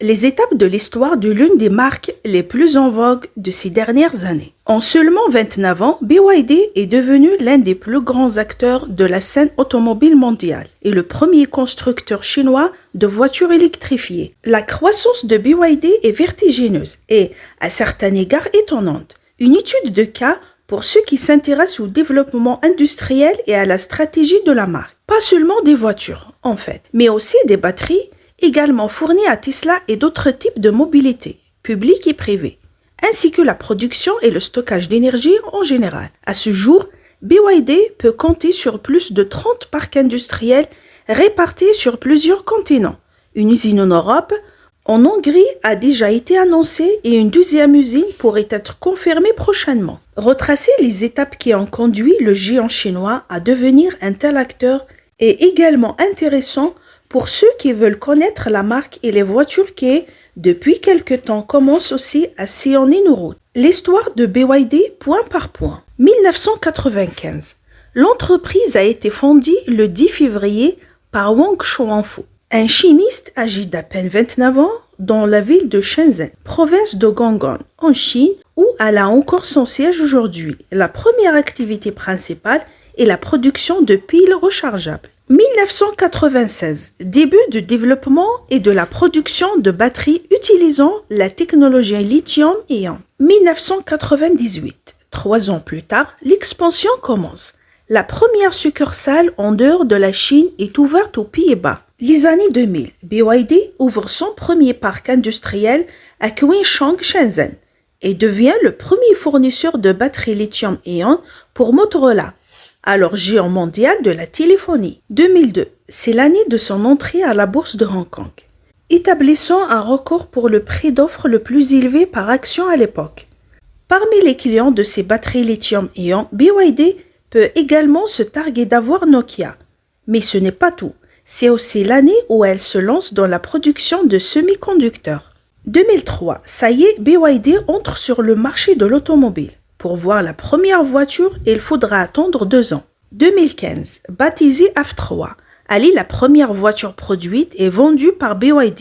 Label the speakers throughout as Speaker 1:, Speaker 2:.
Speaker 1: les étapes de l'histoire de l'une des marques les plus en vogue de ces dernières années. En seulement 29 ans, BYD est devenu l'un des plus grands acteurs de la scène automobile mondiale et le premier constructeur chinois de voitures électrifiées. La croissance de BYD est vertigineuse et, à certains égards, étonnante. Une étude de cas pour ceux qui s'intéressent au développement industriel et à la stratégie de la marque. Pas seulement des voitures, en fait, mais aussi des batteries, également fournies à Tesla et d'autres types de mobilité, publique et privée, ainsi que la production et le stockage d'énergie en général. À ce jour, BYD peut compter sur plus de 30 parcs industriels répartis sur plusieurs continents. Une usine en Europe, en Hongrie a déjà été annoncée et une deuxième usine pourrait être confirmée prochainement. Retracer les étapes qui ont conduit le géant chinois à devenir un tel acteur est également intéressant pour ceux qui veulent connaître la marque et les voitures qui, depuis quelque temps, commencent aussi à sillonner nos routes. L'histoire de BYD point par point. 1995. L'entreprise a été fondée le 10 février par Wang Xuanfu, un chimiste âgé d'à peine 29 ans dans la ville de Shenzhen, province de Guangdong, en Chine, où elle a encore son siège aujourd'hui. La première activité principale est la production de piles rechargeables. 1996, début du développement et de la production de batteries utilisant la technologie lithium-ion. 1998, 3 ans plus tard, l'expansion commence. La première succursale en dehors de la Chine est ouverte aux Pays-Bas. Les années 2000, BYD ouvre son premier parc industriel à Kunshan, Shenzhen, et devient le premier fournisseur de batteries lithium-ion pour Motorola, alors géant mondial de la téléphonie. 2002, c'est l'année de son entrée à la bourse de Hong Kong, établissant un record pour le prix d'offre le plus élevé par action à l'époque. Parmi les clients de ces batteries lithium-ion, BYD peut également se targuer d'avoir Nokia. Mais ce n'est pas tout. C'est aussi l'année où elle se lance dans la production de semi-conducteurs. 2003, ça y est, BYD entre sur le marché de l'automobile. Pour voir la première voiture, il faudra attendre 2 ans. 2015, baptisée F3, elle est la première voiture produite et vendue par BYD.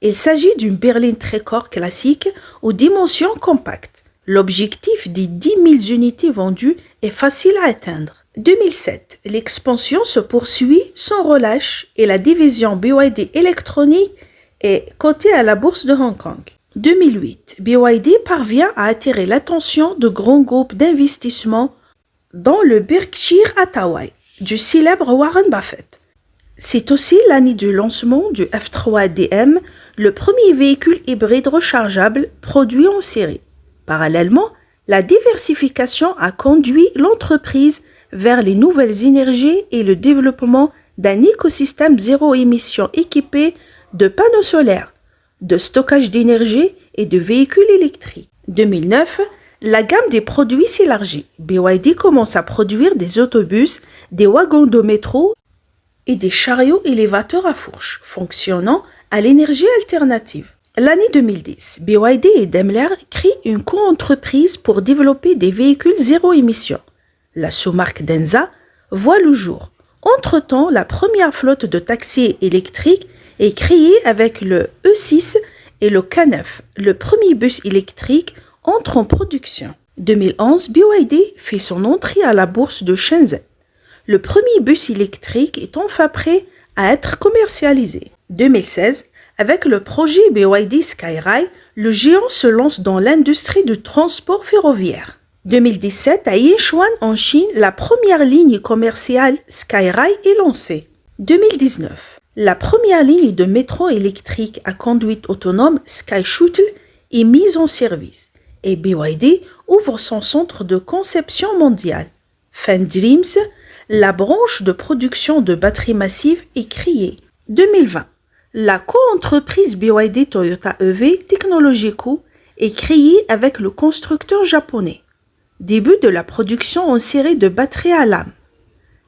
Speaker 1: Il s'agit d'une berline tricorps classique aux dimensions compactes. L'objectif des 10 000 unités vendues est facile à atteindre. 2007, l'expansion se poursuit sans relâche et la division BYD électronique est cotée à la bourse de Hong Kong. 2008, BYD parvient à attirer l'attention de grands groupes d'investissement dont le Berkshire Hathaway, du célèbre Warren Buffett. C'est aussi l'année du lancement du F3 DM, le premier véhicule hybride rechargeable produit en série. Parallèlement, la diversification a conduit l'entreprise vers les nouvelles énergies et le développement d'un écosystème zéro émission équipé de panneaux solaires, de stockage d'énergie et de véhicules électriques. 2009, la gamme des produits s'élargit. BYD commence à produire des autobus, des wagons de métro et des chariots élévateurs à fourche, fonctionnant à l'énergie alternative. L'année 2010, BYD et Daimler créent une co-entreprise pour développer des véhicules zéro émission. La sous-marque Denza voit le jour. Entre-temps, la première flotte de taxis électriques est créée avec le E6 et le K9. Le premier bus électrique entre en production. 2011, BYD fait son entrée à la bourse de Shenzhen. Le premier bus électrique est enfin prêt à être commercialisé. 2016, avec le projet BYD Skyrail, le géant se lance dans l'industrie du transport ferroviaire. 2017, à Yichuan en Chine, la première ligne commerciale Skyrail est lancée. 2019, la première ligne de métro électrique à conduite autonome SkyShuttle est mise en service et BYD ouvre son centre de conception mondial. FanDreams, la branche de production de batteries massives, est créée. 2020, la co-entreprise BYD Toyota EV Technology Co est créée avec le constructeur japonais. Début de la production en série de batteries à lame.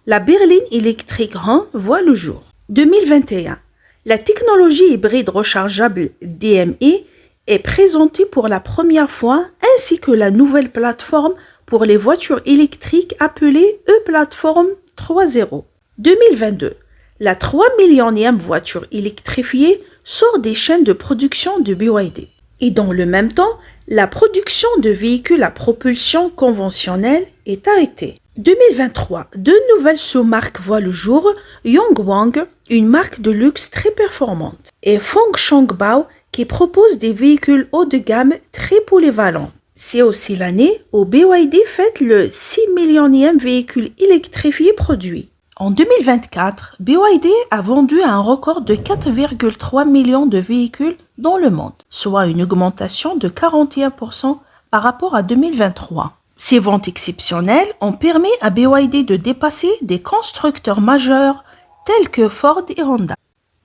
Speaker 1: La berline électrique Han voit le jour. 2021, la technologie hybride rechargeable DME est présentée pour la première fois ainsi que la nouvelle plateforme pour les voitures électriques appelée E-Platform 3.0. 2022, la 3 millionième voiture électrifiée sort des chaînes de production de BYD. Et dans le même temps, la production de véhicules à propulsion conventionnelle est arrêtée. 2023, deux nouvelles sous-marques voient le jour, Yongwang, une marque de luxe très performante, et Fengshongbao, qui propose des véhicules haut de gamme très polyvalents. C'est aussi l'année où BYD fête le 6 millionième véhicule électrifié produit. En 2024, BYD a vendu un record de 4,3 millions de véhicules dans le monde, soit une augmentation de 41% par rapport à 2023. Ces ventes exceptionnelles ont permis à BYD de dépasser des constructeurs majeurs tels que Ford et Honda.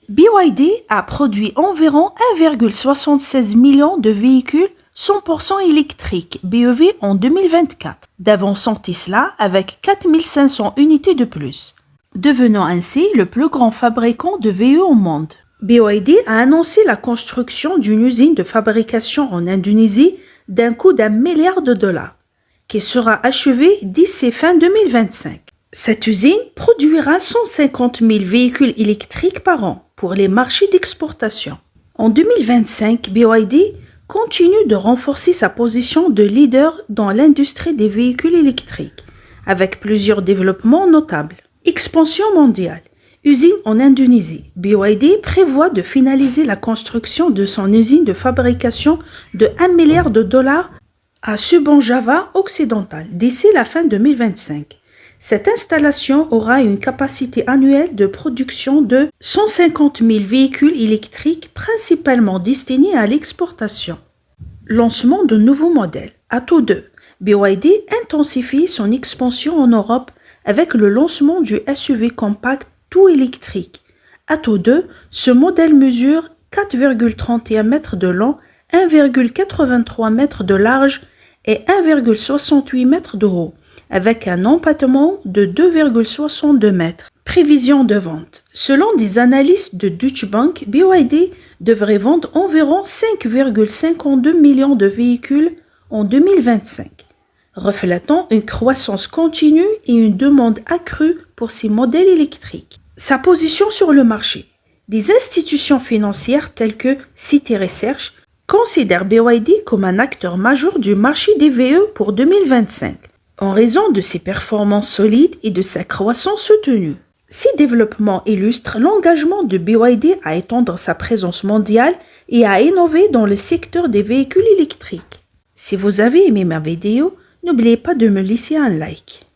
Speaker 1: BYD a produit environ 1,76 million de véhicules 100% électriques BEV en 2024, devançant Tesla avec 4500 unités de plus, devenant ainsi le plus grand fabricant de VE au monde. BYD a annoncé la construction d'une usine de fabrication en Indonésie d'un coût d'1 milliard de dollars, qui sera achevée d'ici fin 2025. Cette usine produira 150 000 véhicules électriques par an pour les marchés d'exportation. En 2025, BYD continue de renforcer sa position de leader dans l'industrie des véhicules électriques, avec plusieurs développements notables. Expansion mondiale. Usine en Indonésie. BYD prévoit de finaliser la construction de son usine de fabrication de 1 milliard de dollars à Subang Java occidental d'ici la fin 2025. Cette installation aura une capacité annuelle de production de 150 000 véhicules électriques principalement destinés à l'exportation. Lancement de nouveaux modèles. Atto 2. BYD intensifie son expansion en Europe avec le lancement du SUV compact tout électrique. Atto 2, ce modèle mesure 4,31 m de long, 1,83 m de large et 1,68 m de haut, avec un empattement de 2,62 m. Prévision de vente. Selon des analystes de Deutsche Bank, BYD devrait vendre environ 5,52 millions de véhicules en 2025, reflétant une croissance continue et une demande accrue pour ces modèles électriques. Sa position sur le marché. Des institutions financières telles que Citi Research considèrent BYD comme un acteur majeur du marché des VE pour 2025, en raison de ses performances solides et de sa croissance soutenue. Ces développements illustrent l'engagement de BYD à étendre sa présence mondiale et à innover dans le secteur des véhicules électriques. Si vous avez aimé ma vidéo, n'oubliez pas de me laisser un like.